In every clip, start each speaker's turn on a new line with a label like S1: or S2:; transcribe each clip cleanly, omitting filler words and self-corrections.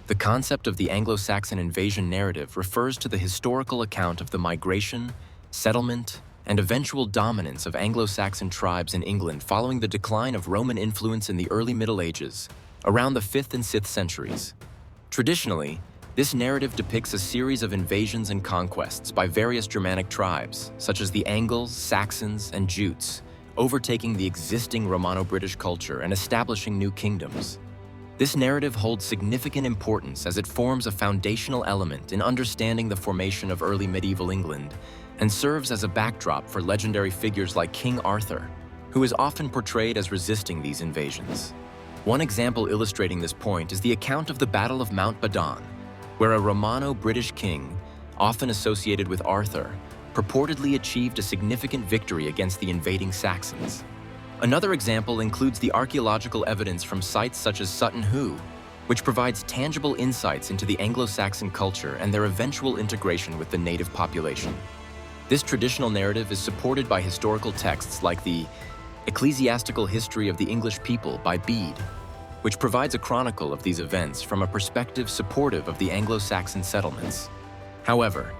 S1: The concept of the Anglo-Saxon invasion narrative refers to the historical account of the migration, settlement, and eventual dominance of Anglo-Saxon tribes in England following the decline of Roman influence in the early Middle Ages, around the 5th and 6th centuries. Traditionally, this narrative depicts a series of invasions and conquests by various Germanic tribes, such as the Angles, Saxons, and Jutes, overtaking the existing Romano-British culture and establishing new kingdoms. This narrative holds significant importance as it forms a foundational element in understanding the formation of early medieval England and serves as a backdrop for legendary figures like King Arthur, who is often portrayed as resisting these invasions. One example illustrating this point is the account of the Battle of Mount Badon, where a Romano-British king, often associated with Arthur, purportedly achieved a significant victory against the invading Saxons. Another example includes the archaeological evidence from sites such as Sutton Hoo, which provides tangible insights into the Anglo-Saxon culture and their eventual integration with the native population. This traditional narrative is supported by historical texts like the Ecclesiastical History of the English People by Bede, which provides a chronicle of these events from a perspective supportive of the Anglo-Saxon settlements. However,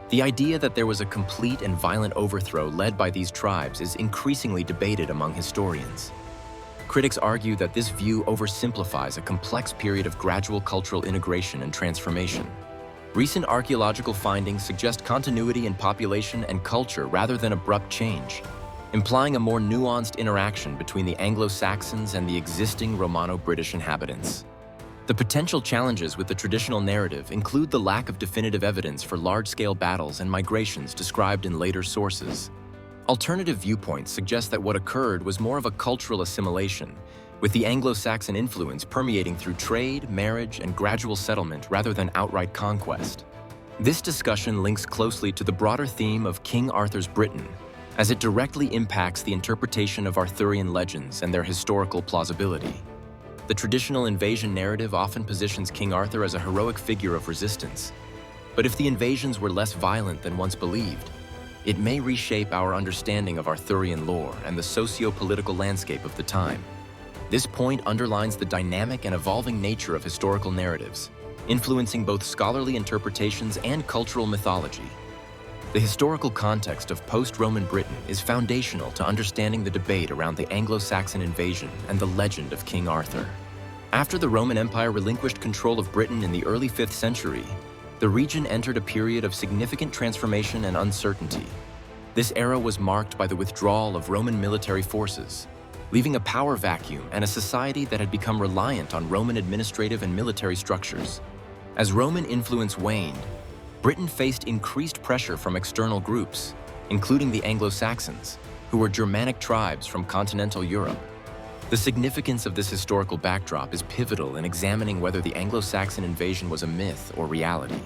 S1: the idea that there was a complete and violent overthrow led by these tribes is increasingly debated among historians. Critics argue that this view oversimplifies a complex period of gradual cultural integration and transformation. Recent archaeological findings suggest continuity in population and culture rather than abrupt change, implying a more nuanced interaction between the Anglo-Saxons and the existing Romano-British inhabitants. The potential challenges with the traditional narrative include the lack of definitive evidence for large-scale battles and migrations described in later sources. Alternative viewpoints suggest that what occurred was more of a cultural assimilation, with the Anglo-Saxon influence permeating through trade, marriage, and gradual settlement rather than outright conquest. This discussion links closely to the broader theme of King Arthur's Britain, as it directly impacts the interpretation of Arthurian legends and their historical plausibility. The traditional invasion narrative often positions King Arthur as a heroic figure of resistance. But if the invasions were less violent than once believed, it may reshape our understanding of Arthurian lore and the socio-political landscape of the time. This point underlines the dynamic and evolving nature of historical narratives, influencing both scholarly interpretations and cultural mythology. The historical context of post-Roman Britain is foundational to understanding the debate around the Anglo-Saxon invasion and the legend of King Arthur. After the Roman Empire relinquished control of Britain in the early 5th century, the region entered a period of significant transformation and uncertainty. This era was marked by the withdrawal of Roman military forces, leaving a power vacuum and a society that had become reliant on Roman administrative and military structures. As Roman influence waned, Britain faced increased pressure from external groups, including the Anglo-Saxons, who were Germanic tribes from continental Europe. The significance of this historical backdrop is pivotal in examining whether the Anglo-Saxon invasion was a myth or reality.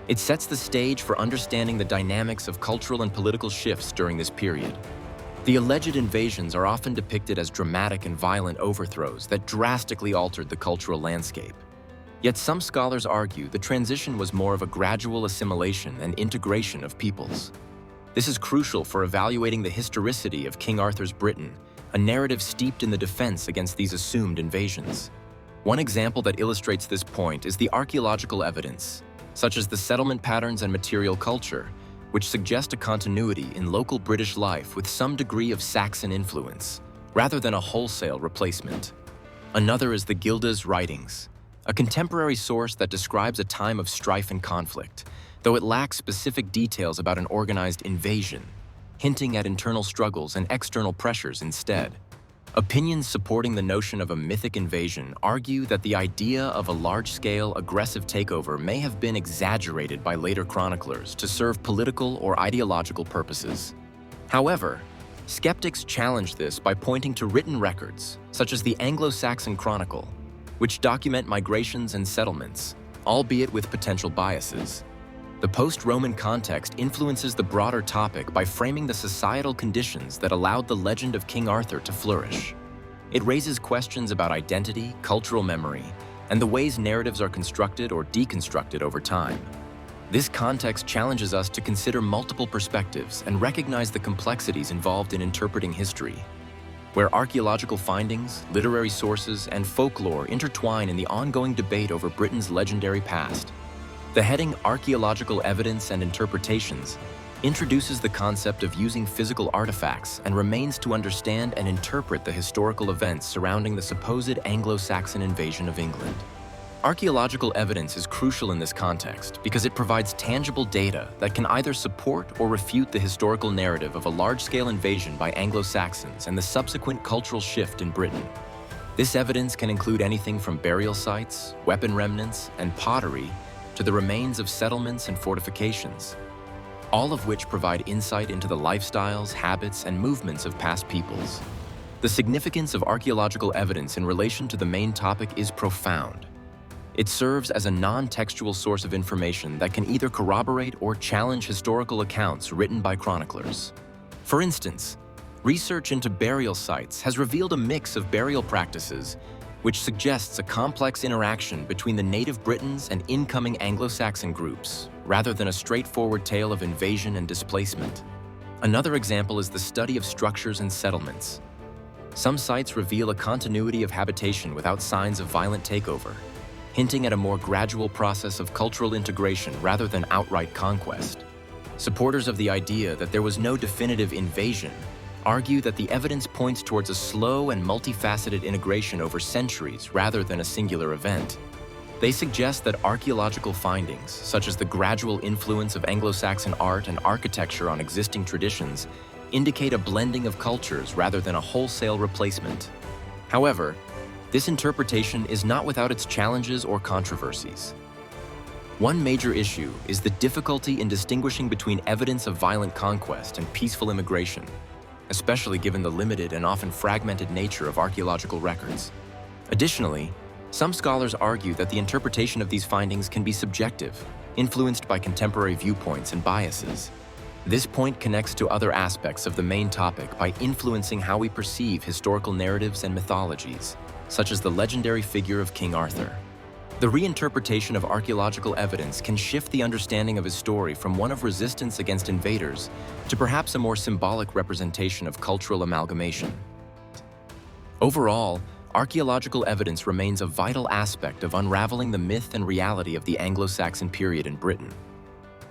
S1: It sets the stage for understanding the dynamics of cultural and political shifts during this period. The alleged invasions are often depicted as dramatic and violent overthrows that drastically altered the cultural landscape. Yet some scholars argue the transition was more of a gradual assimilation and integration of peoples. This is crucial for evaluating the historicity of King Arthur's Britain, a narrative steeped in the defense against these assumed invasions. One example that illustrates this point is the archaeological evidence, such as the settlement patterns and material culture, which suggest a continuity in local British life with some degree of Saxon influence, rather than a wholesale replacement. Another is the Gilda's writings, a contemporary source that describes a time of strife and conflict, though it lacks specific details about an organized invasion, hinting at internal struggles and external pressures instead. Opinions supporting the notion of a mythic invasion argue that the idea of a large-scale, aggressive takeover may have been exaggerated by later chroniclers to serve political or ideological purposes. However, skeptics challenge this by pointing to written records, such as the Anglo-Saxon Chronicle, which document migrations and settlements, albeit with potential biases. The post-Roman context influences the broader topic by framing the societal conditions that allowed the legend of King Arthur to flourish. It raises questions about identity, cultural memory, and the ways narratives are constructed or deconstructed over time. This context challenges us to consider multiple perspectives and recognize the complexities involved in interpreting history. where archaeological findings, literary sources, and folklore intertwine in the ongoing debate over Britain's legendary past. The heading Archaeological Evidence and Interpretations introduces the concept of using physical artifacts and remains to understand and interpret the historical events surrounding the supposed Anglo-Saxon invasion of England. Archaeological evidence is crucial in this context because it provides tangible data that can either support or refute the historical narrative of a large-scale invasion by Anglo-Saxons and the subsequent cultural shift in Britain. This evidence can include anything from burial sites, weapon remnants, and pottery to the remains of settlements and fortifications, all of which provide insight into the lifestyles, habits, and movements of past peoples. The significance of archaeological evidence in relation to the main topic is profound. It serves as a non-textual source of information that can either corroborate or challenge historical accounts written by chroniclers. For instance, research into burial sites has revealed a mix of burial practices which suggests a complex interaction between the native Britons and incoming Anglo-Saxon groups, rather than a straightforward tale of invasion and displacement. Another example is the study of structures and settlements. Some sites reveal a continuity of habitation without signs of violent takeover, hinting at a more gradual process of cultural integration rather than outright conquest. Supporters of the idea that there was no definitive invasion argue that the evidence points towards a slow and multifaceted integration over centuries rather than a singular event. They suggest that archaeological findings, such as the gradual influence of Anglo-Saxon art and architecture on existing traditions, indicate a blending of cultures rather than a wholesale replacement. However, this interpretation is not without its challenges or controversies. One major issue is the difficulty in distinguishing between evidence of violent conquest and peaceful immigration, especially given the limited and often fragmented nature of archaeological records. Additionally, some scholars argue that the interpretation of these findings can be subjective, influenced by contemporary viewpoints and biases. This point connects to other aspects of the main topic by influencing how we perceive historical narratives and mythologies, such as the legendary figure of King Arthur. The reinterpretation of archaeological evidence can shift the understanding of his story from one of resistance against invaders to perhaps a more symbolic representation of cultural amalgamation. Overall, archaeological evidence remains a vital aspect of unraveling the myth and reality of the Anglo-Saxon period in Britain,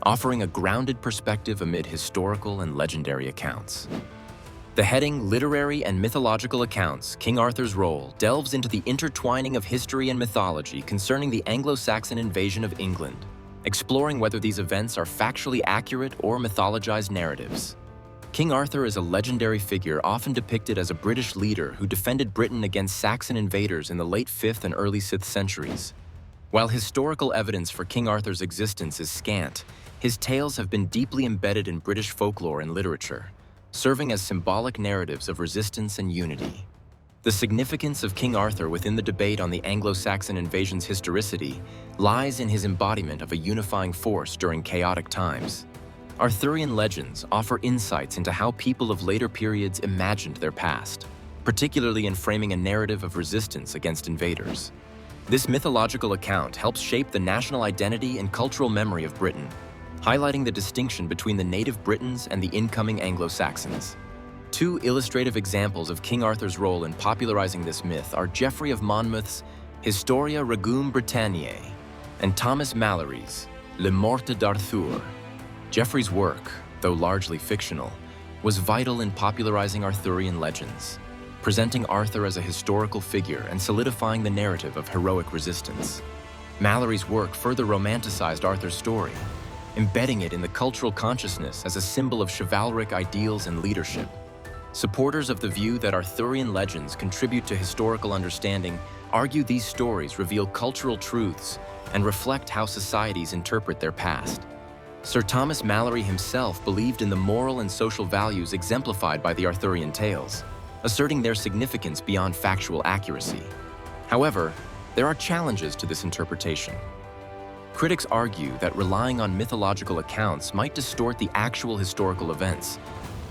S1: offering a grounded perspective amid historical and legendary accounts. The heading Literary and Mythological Accounts, King Arthur's Role, delves into the intertwining of history and mythology concerning the Anglo-Saxon invasion of England, exploring whether these events are factually accurate or mythologized narratives. King Arthur is a legendary figure often depicted as a British leader who defended Britain against Saxon invaders in the late 5th and early 6th centuries. While historical evidence for King Arthur's existence is scant, his tales have been deeply embedded in British folklore and literature, serving as symbolic narratives of resistance and unity. The significance of King Arthur within the debate on the Anglo-Saxon invasion's historicity lies in his embodiment of a unifying force during chaotic times. Arthurian legends offer insights into how people of later periods imagined their past, particularly in framing a narrative of resistance against invaders. This mythological account helps shape the national identity and cultural memory of Britain, highlighting the distinction between the native Britons and the incoming Anglo-Saxons. Two illustrative examples of King Arthur's role in popularizing this myth are Geoffrey of Monmouth's Historia Regum Britanniae and Thomas Malory's Le Morte d'Arthur. Geoffrey's work, though largely fictional, was vital in popularizing Arthurian legends, presenting Arthur as a historical figure and solidifying the narrative of heroic resistance. Malory's work further romanticized Arthur's story, embedding it in the cultural consciousness as a symbol of chivalric ideals and leadership. Supporters of the view that Arthurian legends contribute to historical understanding argue these stories reveal cultural truths and reflect how societies interpret their past. Sir Thomas Malory himself believed in the moral and social values exemplified by the Arthurian tales, asserting their significance beyond factual accuracy. However, there are challenges to this interpretation. Critics argue that relying on mythological accounts might distort the actual historical events,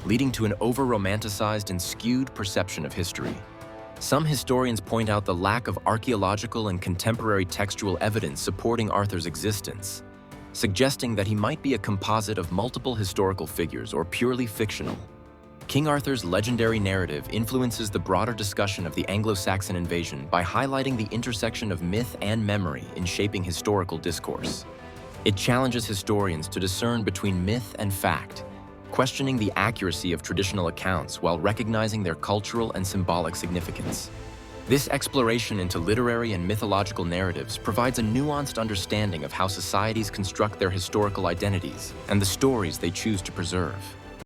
S1: leading to an over-romanticized and skewed perception of history. Some historians point out the lack of archaeological and contemporary textual evidence supporting Arthur's existence, suggesting that he might be a composite of multiple historical figures or purely fictional. King Arthur's legendary narrative influences the broader discussion of the Anglo-Saxon invasion by highlighting the intersection of myth and memory in shaping historical discourse. It challenges historians to discern between myth and fact, questioning the accuracy of traditional accounts while recognizing their cultural and symbolic significance. This exploration into literary and mythological narratives provides a nuanced understanding of how societies construct their historical identities and the stories they choose to preserve.